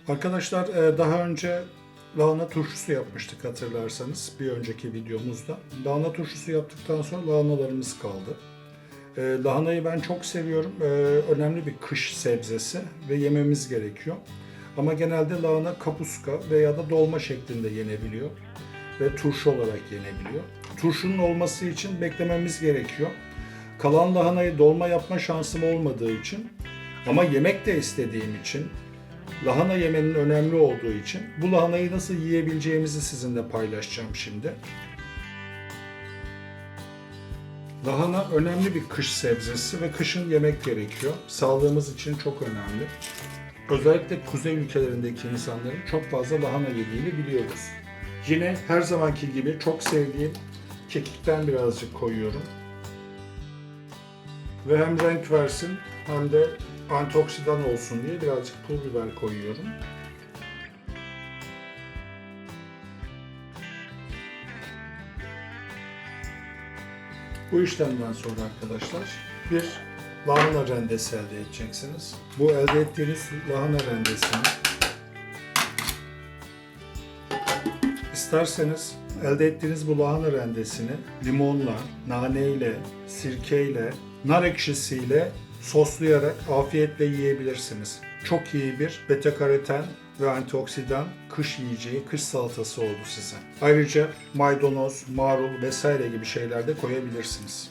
Arkadaşlar daha önce lahana turşusu yapmıştık hatırlarsanız bir önceki videomuzda. Lahana turşusu yaptıktan sonra lahanalarımız kaldı. Lahanayı ben çok seviyorum. Önemli bir kış sebzesi ve yememiz gerekiyor. Ama genelde lahana kapuska veya da dolma şeklinde yenebiliyor ve turşu olarak yenebiliyor. Turşunun olması için beklememiz gerekiyor. Kalan lahanayı dolma yapma şansım olmadığı için ama yemek de istediğim için, lahana yemenin önemli olduğu için bu lahanayı nasıl yiyebileceğimizi sizinle paylaşacağım şimdi. Lahana önemli bir kış sebzesi ve kışın yemek gerekiyor. Sağlığımız için çok önemli. Özellikle kuzey ülkelerindeki insanların çok fazla lahana yediğini biliyoruz. Yine her zamanki gibi çok sevdiğim kekikten birazcık koyuyorum. Ve hem renk versin hem de antioksidan olsun diye birazcık pul biber koyuyorum. Bu işlemden sonra arkadaşlar bir lahana rendesi elde edeceksiniz. Bu elde ettiğiniz lahana rendesini isterseniz elde ettiğiniz bu lahana rendesini limonla, naneyle, sirkeyle, nar ekşisiyle soslayarak afiyetle yiyebilirsiniz. Çok iyi bir beta karoten ve antioksidan kış yiyeceği, kış salatası oldu size. Ayrıca maydanoz, marul vesaire gibi şeyler de koyabilirsiniz.